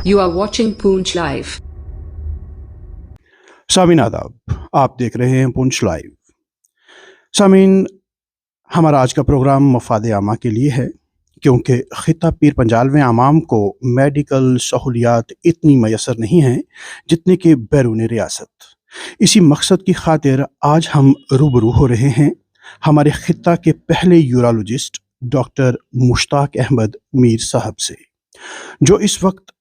You are watching Poonch Live. सामीन आदाब, आप देख रहे हैं पूंछ लाइव। सामीन, हमारा आज का प्रोग्राम मफाद आमा के लिए है, क्योंकि ख़िता पीर पंजाल में आवाम को मेडिकल सहूलियात इतनी मैसर नहीं हैं जितने कि बैरून रियासत। इसी मकसद की खातिर आज हम रूबरू हो रहे हैं हमारे ख़िता के पहले यूरोलॉजिस्ट डॉक्टर मुश्ताक अहमद मीर साहब से, जो इस वक्त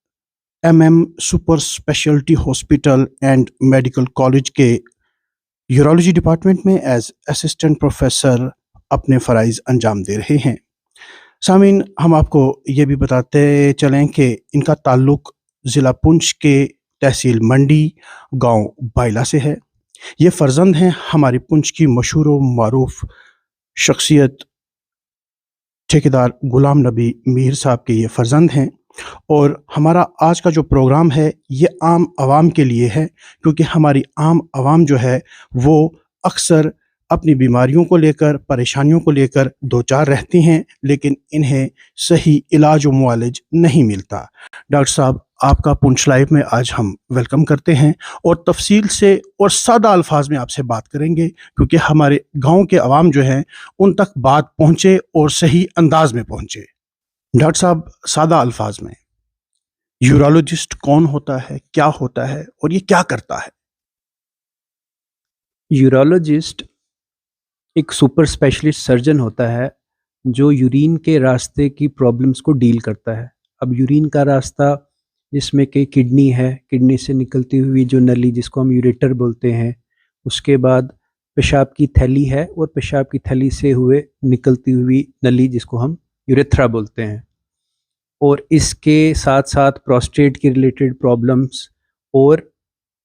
MM super speciality hospital and medical college के यूरोलॉजी डिपार्टमेंट में एज असिस्टेंट प्रोफेसर अपने फ़राइज़ अंजाम दे रहे हैं। सामीन, हम आपको ये भी बताते चलें कि इनका ताल्लुक़ ज़िला पुंछ के तहसील मंडी गांव बाइला से है। ये फ़र्जंद हैं हमारी पुंछ की मशहूर व मारूफ शख्सियत ठेकेदार गुलाम नबी मीर साहब के ये फ़र्जंद हैं। और हमारा आज का जो प्रोग्राम है ये आम आवाम के लिए है, क्योंकि हमारी आम आवाम जो है वो अक्सर अपनी बीमारियों को लेकर, परेशानियों को लेकर दो चार रहती हैं, लेकिन इन्हें सही इलाज व मुआलिज नहीं मिलता। डॉक्टर साहब, आपका पूंछ लाइव में आज हम वेलकम करते हैं और तफसील से और सादा अल्फाज में आपसे बात करेंगे, क्योंकि हमारे गाँव के अवाम जो हैं उन तक बात पहुँचे और सही अंदाज में पहुँचे। डॉक्टर साहब, सादा अल्फाज में यूरोलॉजिस्ट कौन होता है, क्या होता है और ये क्या करता है? यूरोलॉजिस्ट एक सुपर स्पेशलिस्ट सर्जन होता है जो यूरिन के रास्ते की प्रॉब्लम्स को डील करता है। अब यूरिन का रास्ता जिसमें कि किडनी है, किडनी से निकलती हुई जो नली जिसको हम यूरेटर बोलते हैं, उसके बाद पेशाब की थैली है और पेशाब की थैली से हुए निकलती हुई नली जिसको हम यूरेथ्रा बोलते हैं, और इसके साथ साथ प्रोस्टेट के रिलेटेड प्रॉब्लम्स और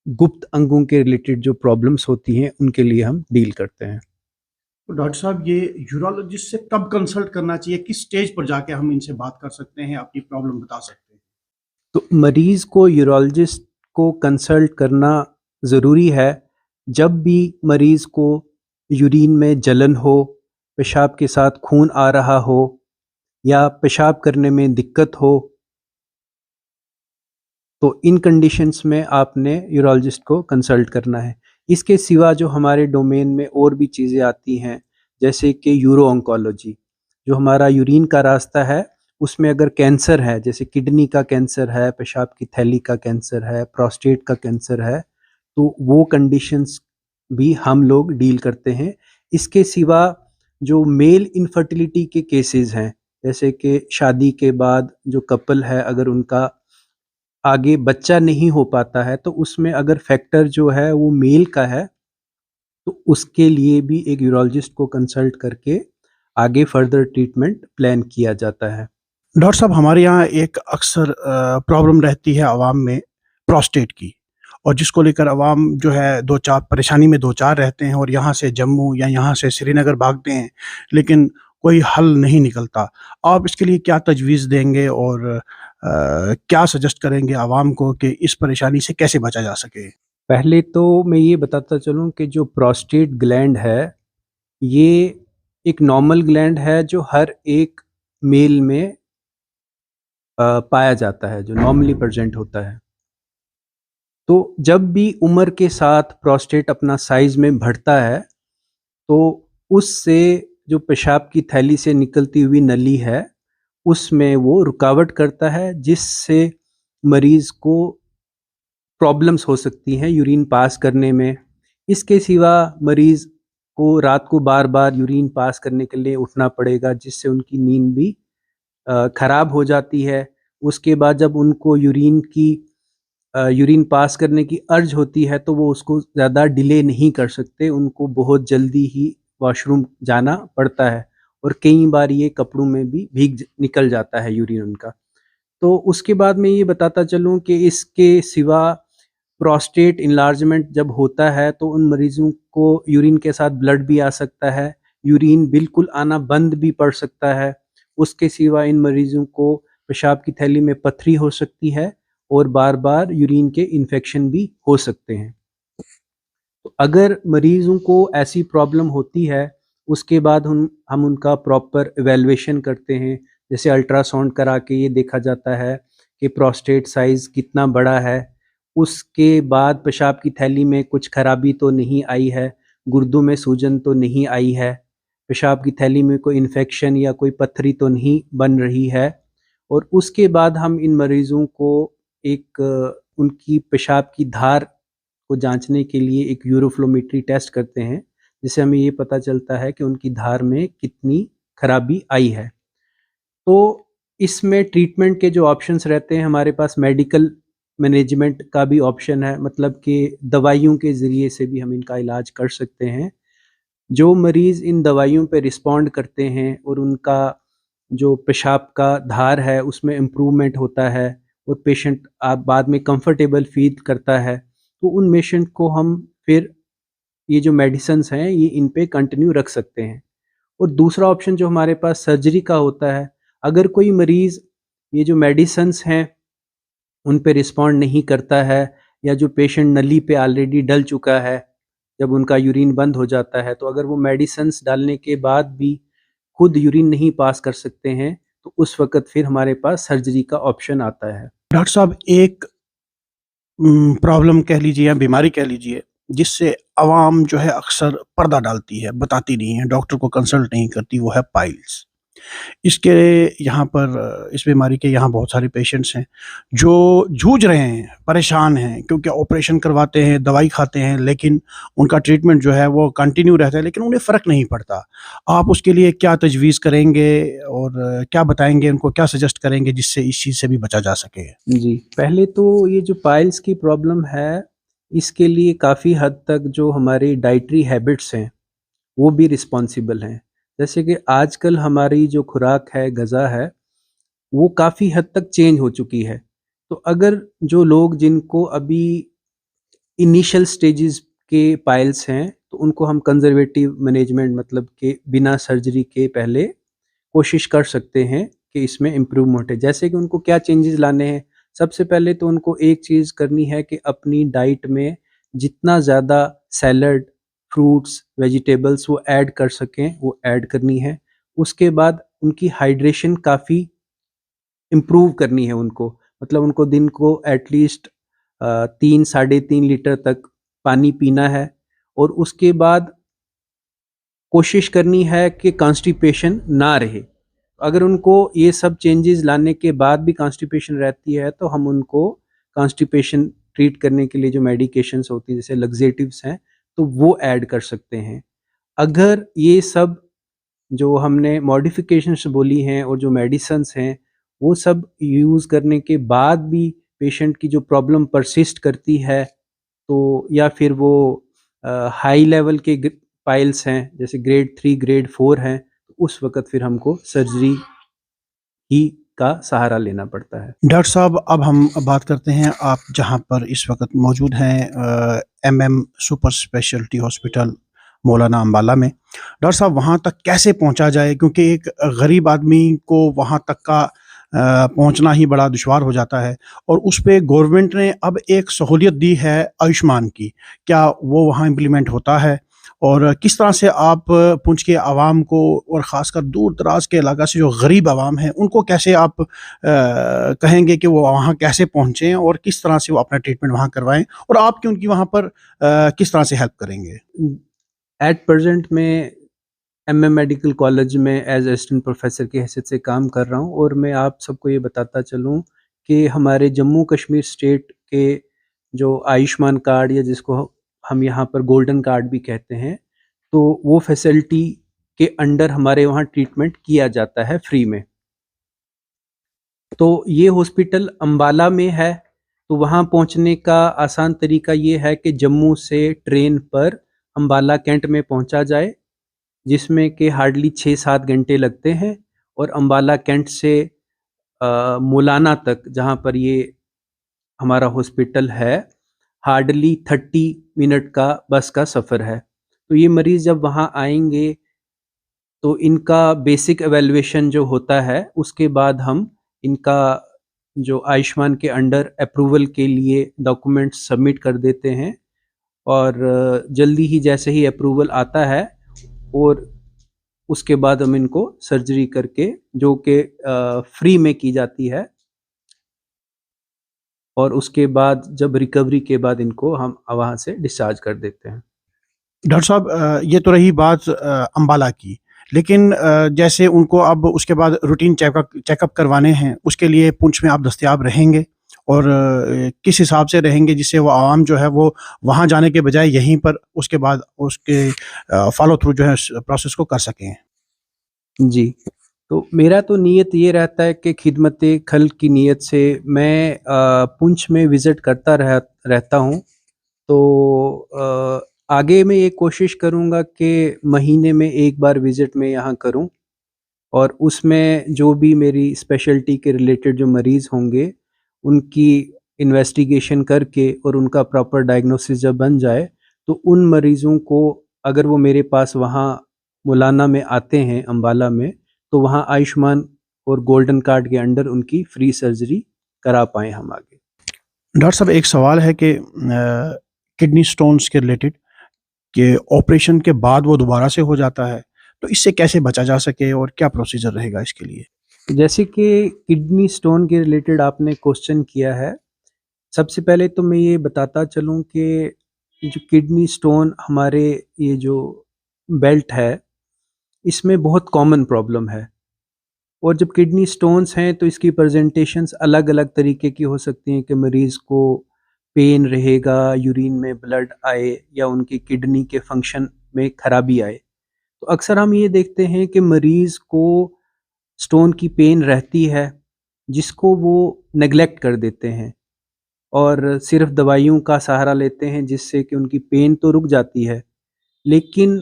गुप्त अंगों के रिलेटेड जो प्रॉब्लम्स होती हैं उनके लिए हम डील करते हैं। तो डॉक्टर साहब, ये यूरोलॉजिस्ट से कब कंसल्ट करना चाहिए, किस स्टेज पर जाके हम इनसे बात कर सकते हैं, अपनी प्रॉब्लम बता सकते हैं? तो मरीज़ को यूरोलॉजिस्ट को कंसल्ट करना ज़रूरी है जब भी मरीज़ को यूरिन में जलन हो, पेशाब के साथ खून आ रहा हो या पेशाब करने में दिक्कत हो। तो इन कंडीशंस में आपने यूरोलॉजिस्ट को कंसल्ट करना है। इसके सिवा जो हमारे डोमेन में और भी चीज़ें आती हैं, जैसे कि यूरो ऑन्कोलॉजी, जो हमारा यूरिन का रास्ता है उसमें अगर कैंसर है, जैसे किडनी का कैंसर है, पेशाब की थैली का कैंसर है, प्रोस्टेट का कैंसर है, तो वो कंडीशंस भी हम लोग डील करते हैं। इसके सिवा जो मेल इनफर्टिलिटी के केसेस हैं, जैसे कि शादी के बाद जो कपल है अगर उनका आगे बच्चा नहीं हो पाता है, तो उसमें अगर फैक्टर जो है वो मेल का है, तो उसके लिए भी एक यूरोलॉजिस्ट को कंसल्ट करके आगे फर्दर ट्रीटमेंट प्लान किया जाता है। डॉक्टर साहब, हमारे यहाँ एक अक्सर प्रॉब्लम रहती है आवाम में प्रोस्टेट की, और जिसको लेकर अवाम जो है दो चार परेशानी में दो चार रहते हैं और यहाँ से जम्मू या यहाँ से श्रीनगर भागते हैं, लेकिन कोई हल नहीं निकलता। आप इसके लिए क्या तजवीज़ देंगे और क्या सजेस्ट करेंगे आवाम को कि इस परेशानी से कैसे बचा जा सके? पहले तो मैं ये बताता चलूँ कि जो प्रोस्टेट ग्लैंड है, ये एक नॉर्मल ग्लैंड है जो हर एक मेल में पाया जाता है, जो नॉर्मली प्रेजेंट होता है। तो जब भी उम्र के साथ प्रोस्टेट अपना साइज में बढ़ता है, तो उससे जो पेशाब की थैली से निकलती हुई नली है उसमें वो रुकावट करता है, जिससे मरीज़ को प्रॉब्लम्स हो सकती हैं यूरिन पास करने में। इसके सिवा मरीज़ को रात को बार बार यूरिन पास करने के लिए उठना पड़ेगा, जिससे उनकी नींद भी ख़राब हो जाती है। उसके बाद जब उनको यूरिन पास करने की अर्ज होती है तो वो उसको ज़्यादा डिले नहीं कर सकते, उनको बहुत जल्दी ही वॉशरूम जाना पड़ता है, और कई बार ये कपड़ों में भी भीग निकल जाता है यूरिन उनका। तो उसके बाद मैं ये बताता चलूँ कि इसके सिवा प्रोस्टेट इनलार्जमेंट जब होता है तो उन मरीज़ों को यूरिन के साथ ब्लड भी आ सकता है, यूरिन बिल्कुल आना बंद भी पड़ सकता है। उसके सिवा इन मरीज़ों को पेशाब की थैली में पथरी हो सकती है और बार-बार यूरिन के इन्फेक्शन भी हो सकते हैं। तो अगर मरीज़ों को ऐसी प्रॉब्लम होती है, उसके बाद हम उनका प्रॉपर इवैल्यूएशन करते हैं, जैसे अल्ट्रासाउंड करा के ये देखा जाता है कि प्रोस्टेट साइज़ कितना बड़ा है, उसके बाद पेशाब की थैली में कुछ खराबी तो नहीं आई है, गुर्दों में सूजन तो नहीं आई है, पेशाब की थैली में कोई इन्फेक्शन या कोई पत्थरी तो नहीं बन रही है। और उसके बाद हम इन मरीज़ों को एक उनकी पेशाब की धार को जांचने के लिए एक यूरोफ्लोमेट्री टेस्ट करते हैं, जिससे हमें ये पता चलता है कि उनकी धार में कितनी खराबी आई है। तो इसमें ट्रीटमेंट के जो ऑप्शंस रहते हैं, हमारे पास मेडिकल मैनेजमेंट का भी ऑप्शन है, मतलब कि दवाइयों के ज़रिए से भी हम इनका इलाज कर सकते हैं। जो मरीज़ इन दवाइयों पे रिस्पॉन्ड करते हैं और उनका जो पेशाब का धार है उसमें इम्प्रूवमेंट होता है और पेशेंट बाद में कंफर्टेबल फील करता है, तो उन पेशेंट को हम फिर ये जो मेडिसिन्स हैं ये इन पे कंटिन्यू रख सकते हैं। और दूसरा ऑप्शन जो हमारे पास सर्जरी का होता है, अगर कोई मरीज़ ये जो मेडिसिन्स हैं उन पे रिस्पॉन्ड नहीं करता है, या जो पेशेंट नली पे ऑलरेडी डल चुका है, जब उनका यूरिन बंद हो जाता है, तो अगर वो मेडिसिन्स डालने के बाद भी खुद यूरिन नहीं पास कर सकते हैं, तो उस वक़्त फिर हमारे पास सर्जरी का ऑप्शन आता है। डॉक्टर साहब, एक प्रॉब्लम कह लीजिए या बीमारी कह लीजिए, जिससे आवाम जो है अक्सर पर्दा डालती है, बताती नहीं है, डॉक्टर को कंसल्ट नहीं करती, वो है पाइल्स। इसके यहाँ पर इस बीमारी के यहाँ बहुत सारे पेशेंट्स हैं जो जूझ रहे हैं, परेशान हैं, क्योंकि ऑपरेशन करवाते हैं, दवाई खाते हैं, लेकिन उनका ट्रीटमेंट जो है वो कंटिन्यू रहता है, लेकिन उन्हें फ़र्क नहीं पड़ता। आप उसके लिए क्या तजवीज़ करेंगे और क्या बताएँगे, उनको क्या सजेस्ट करेंगे जिससे इस चीज़ से भी बचा जा सके? जी, पहले तो ये जो पाइल्स की प्रॉब्लम है, इसके लिए काफ़ी हद तक जो हमारी डाइटरी हैबिट्स हैं, वो भी रिस्पॉन्सिबल हैं। जैसे कि आजकल हमारी जो खुराक है, ग़िज़ा है, वो काफ़ी हद तक चेंज हो चुकी है। तो अगर जो लोग जिनको अभी इनिशियल स्टेजेस के पाइल्स हैं, तो उनको हम कंज़र्वेटिव मैनेजमेंट, मतलब कि बिना सर्जरी के पहले कोशिश कर सकते हैं कि इसमें इम्प्रूवमेंट है। जैसे कि उनको क्या चेंजेस लाने हैं, सबसे पहले तो उनको एक चीज़ करनी है कि अपनी डाइट में जितना ज़्यादा सैलड, फ्रूट्स, वेजिटेबल्स वो ऐड कर सकें, वो ऐड करनी है। उसके बाद उनकी हाइड्रेशन काफ़ी इम्प्रूव करनी है उनको, मतलब उनको दिन को एटलीस्ट 3 साढ़े 3 लीटर तक पानी पीना है। और उसके बाद कोशिश करनी है कि कॉन्स्टिपेशन ना रहे। अगर उनको ये सब चेंजेस लाने के बाद भी कॉन्स्टिपेशन रहती है, तो हम उनको कॉन्स्टिपेशन ट्रीट करने के लिए जो मेडिकेशंस होती हैं, जैसे लग्जेटिव्स हैं, तो वो ऐड कर सकते हैं। अगर ये सब जो हमने मॉडिफिकेशंस बोली हैं और जो मेडिसिन्स हैं, वो सब यूज़ करने के बाद भी पेशेंट की जो प्रॉब्लम परसिस्ट करती है, तो या फिर वो हाई लेवल के पाइल्स हैं, जैसे ग्रेड 3, ग्रेड 4 हैं, तो उस वक़्त फिर हमको सर्जरी ही का सहारा लेना पड़ता है। डॉक्टर साहब, अब हम बात करते हैं, आप जहाँ पर इस वक़्त मौजूद हैं एमएम सुपर स्पेशलिटी हॉस्पिटल मौलाना अम्बाला में। डॉक्टर साहब, वहाँ तक कैसे पहुँचा जाए? क्योंकि एक गरीब आदमी को वहाँ तक का पहुँचना ही बड़ा दुश्वार हो जाता है, और उस पे गवर्नमेंट ने अब एक सहूलियत दी है आयुष्मान की। क्या वो वहाँ इम्प्लीमेंट होता है? और किस तरह से आप पुंछ के आवाम को, और ख़ासकर दूर-दराज के इलाका से जो गरीब आवाम है, उनको कैसे आप कहेंगे कि वो वहाँ कैसे पहुँचे और किस तरह से वो अपना ट्रीटमेंट वहाँ करवाएँ, और आप कि उनकी वहाँ पर किस तरह से हेल्प करेंगे? एट प्रेज़ेंट मैं एमएम मेडिकल कॉलेज में एज़ असिस्टेंट प्रोफ़ेसर की हैसियत से काम कर रहा हूँ, और मैं आप सबको ये बताता चलूँ कि हमारे जम्मू कश्मीर स्टेट के जो आयुष्मान कार्ड, या जिसको हम यहाँ पर गोल्डन कार्ड भी कहते हैं, तो वो फैसिलिटी के अंडर हमारे वहाँ ट्रीटमेंट किया जाता है फ्री में। तो ये हॉस्पिटल अम्बाला में है, तो वहाँ पहुँचने का आसान तरीका ये है कि जम्मू से ट्रेन पर अम्बाला कैंट में पहुँचा जाए, जिसमें कि हार्डली 6-7 घंटे लगते हैं, और अम्बाला कैंट से मौलाना तक, जहाँ पर ये हमारा हॉस्पिटल है, हार्डली 30 मिनट का बस का सफ़र है। तो ये मरीज़ जब वहाँ आएँगे, तो इनका बेसिक इवैल्यूएशन जो होता है, उसके बाद हम इनका जो आयुष्मान के अंडर अप्रूवल के लिए डॉक्यूमेंट्स सबमिट कर देते हैं, और जल्दी ही जैसे ही अप्रूवल आता है, और उसके बाद हम इनको सर्जरी करके, जो कि फ्री में की जाती है, और उसके बाद जब रिकवरी के बाद इनको हम वहाँ से डिस्चार्ज कर देते हैं। डॉक्टर साहब, ये तो रही बात अम्बाला की, लेकिन जैसे उनको अब उसके बाद रूटीन चेकअप करवाने हैं, उसके लिए पुंछ में आप दस्तयाब रहेंगे और किस हिसाब से रहेंगे जिससे वो आवाम जो है वो वहाँ जाने के बजाय यहीं पर उसके बाद उसके फॉलो थ्रू जो है प्रोसेस को कर सकें? जी, तो मेरा तो नीयत ये रहता है कि खिदमत खल्क की नीयत से मैं पुंछ में विज़िट करता रहता हूँ। तो आगे मैं ये कोशिश करूँगा कि महीने में 1 बार विज़िट मैं यहाँ करूँ और उसमें जो भी मेरी स्पेशलिटी के रिलेटेड जो मरीज़ होंगे, उनकी इन्वेस्टिगेशन करके और उनका प्रॉपर डायग्नोसिस जब बन जाए, तो उन मरीज़ों को अगर वो मेरे पास वहाँ मुलाना में आते हैं अम्बाला में, तो वहाँ आयुष्मान और गोल्डन कार्ड के अंडर उनकी फ्री सर्जरी करा पाएँ हम आगे। डॉक्टर साहब, एक सवाल है कि किडनी स्टोन्स के रिलेटेड कि ऑपरेशन के बाद वो दोबारा से हो जाता है, तो इससे कैसे बचा जा सके और क्या प्रोसीजर रहेगा इसके लिए? जैसे कि किडनी स्टोन के रिलेटेड आपने क्वेश्चन किया है, सबसे पहले तो मैं ये बताता चलूँ कि ये जो किडनी स्टोन हमारे ये जो बेल्ट है, इसमें बहुत कॉमन प्रॉब्लम है और जब किडनी स्टोन्स हैं तो इसकी प्रेजेंटेशंस अलग-अलग तरीके की हो सकती हैं कि मरीज़ को पेन रहेगा, यूरिन में ब्लड आए या उनकी किडनी के फंक्शन में खराबी आए। तो अक्सर हम ये देखते हैं कि मरीज़ को स्टोन की पेन रहती है, जिसको वो नेग्लेक्ट कर देते हैं और सिर्फ़ दवाइयों का सहारा लेते हैं जिससे कि उनकी पेन तो रुक जाती है, लेकिन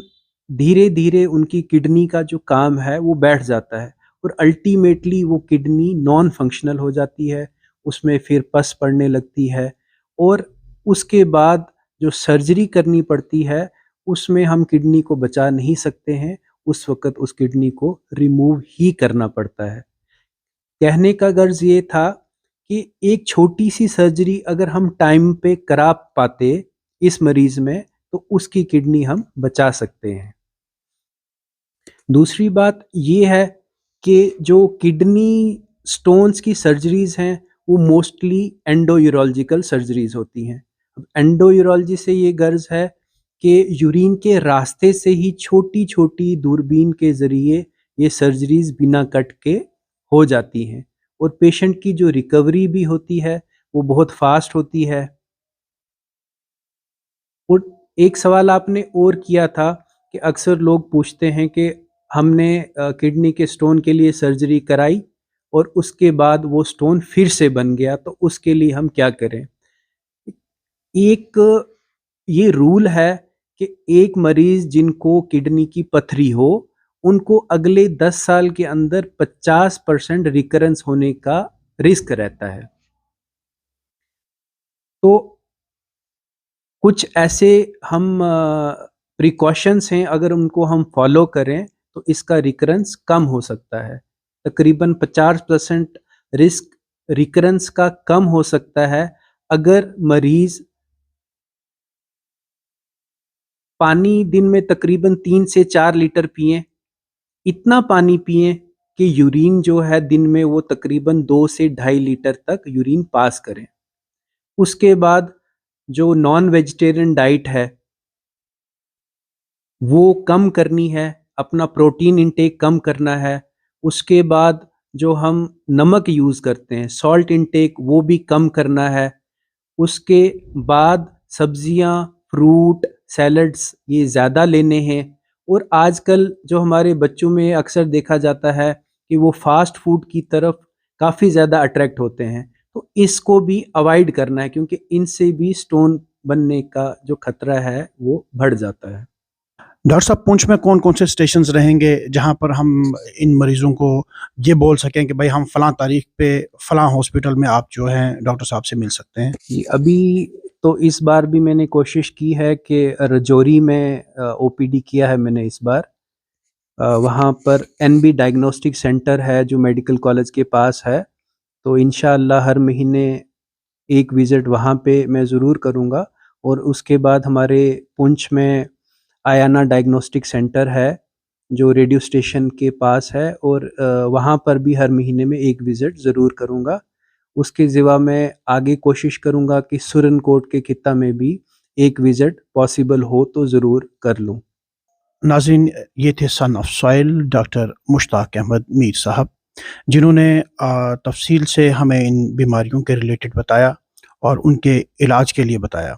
धीरे-धीरे उनकी किडनी का जो काम है वो बैठ जाता है और अल्टीमेटली वो किडनी नॉन फंक्शनल हो जाती है, उसमें फिर पस पड़ने लगती है और उसके बाद जो सर्जरी करनी पड़ती है, उसमें हम किडनी को बचा नहीं सकते हैं, उस वक़्त उस किडनी को रिमूव ही करना पड़ता है। कहने का गर्ज़ ये था कि एक छोटी-सी सर्जरी अगर हम टाइम पे करा पाते इस मरीज़ में, तो उसकी किडनी हम बचा सकते हैं। दूसरी बात ये है कि जो किडनी स्टोन्स की सर्जरीज़ हैं, वो मोस्टली एंडोयूरोलॉजिकल सर्जरीज़ होती हैं। अब एंडोयूरोलॉजी से ये गर्ज़ है कि यूरिन के रास्ते से ही छोटी-छोटी दूरबीन के ज़रिए ये सर्जरीज़ बिना कट के हो जाती हैं और पेशेंट की जो रिकवरी भी होती है, वो बहुत फ़ास्ट होती है। और एक सवाल आपने और किया था कि अक्सर लोग पूछते हैं कि हमने किडनी के स्टोन के लिए सर्जरी कराई और उसके बाद वो स्टोन फिर से बन गया, तो उसके लिए हम क्या करें? एक ये रूल है कि एक मरीज़ जिनको किडनी की पथरी हो, उनको अगले 10 साल के अंदर 50% रिकरेंस होने का रिस्क रहता है। तो कुछ ऐसे हम प्रिकॉशंस हैं, अगर उनको हम फॉलो करें तो इसका रिकरेंस कम हो सकता है। तकरीबन 50% रिस्क रिकरेंस का कम हो सकता है अगर मरीज़ पानी दिन में तकरीबन 3 से 4 लीटर पिएँ। इतना पानी पिएँ कि यूरिन जो है दिन में वो तकरीबन 2 से ढाई लीटर तक यूरिन पास करें। उसके बाद जो नॉन वेजिटेरियन डाइट है वो कम करनी है, अपना प्रोटीन इंटेक कम करना है। उसके बाद जो हम नमक यूज़ करते हैं, सॉल्ट इंटेक वो भी कम करना है। उसके बाद सब्जियाँ, फ्रूट, सैलड्स ये ज़्यादा लेने हैं और आजकल जो हमारे बच्चों में अक्सर देखा जाता है कि वो फ़ास्ट फूड की तरफ काफ़ी ज़्यादा अट्रैक्ट होते हैं। तो इसको भी अवॉइड करना है क्योंकि इनसे भी स्टोन बनने का जो खतरा है वो बढ़ जाता है। डॉक्टर साहब, पुंछ में कौन-कौन से स्टेशंस रहेंगे जहाँ पर हम इन मरीज़ों को ये बोल सकें कि भाई हम फलाँ तारीख पे फलाँ हॉस्पिटल में आप जो हैं डॉक्टर साहब से मिल सकते हैं? जी, अभी तो इस बार भी मैंने कोशिश की है कि रजौरी में ओपीडी किया है मैंने इस बार। वहाँ पर एनबी डायग्नोस्टिक सेंटर है जो मेडिकल कॉलेज के पास है, तो इंशाअल्लाह हर महीने एक विज़िट वहाँ पे मैं ज़रूर करूँगा और उसके बाद हमारे पुंछ में आयाना डायग्नोस्टिक सेंटर है, जो रेडियो स्टेशन के पास है और वहाँ पर भी हर महीने में एक विज़िट ज़रूर करूँगा उसके ज़िवा मैं आगे कोशिश करूँगा कि सुरनकोट के खित्ता में भी एक विज़िट पॉसिबल हो तो ज़रूर कर लूँ। नाज़रीन, ये थे son of soil doctor Mushtaq Ahmad Mir साहब, जिन्होंने तफ़सील से हमें इन बीमारियों के रिलेटेड बताया और उनके इलाज के लिए बताया।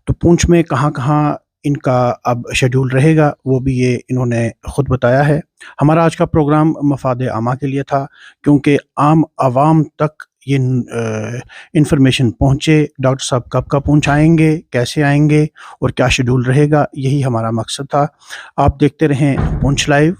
तो पूंछ में कहाँ-कहाँ इनका अब शेड्यूल रहेगा, वो भी ये इन्होंने ख़ुद बताया है। हमारा आज का प्रोग्राम मफ़ाद आमा के लिए था, क्योंकि आम आवाम तक ये इन्फॉर्मेशन पहुँचे, डॉक्टर साहब कब पूंछ आएँगे, कैसे आएँगे और क्या शेड्यूल रहेगा, यही हमारा मकसद था। आप देखते रहें पूंछ लाइव।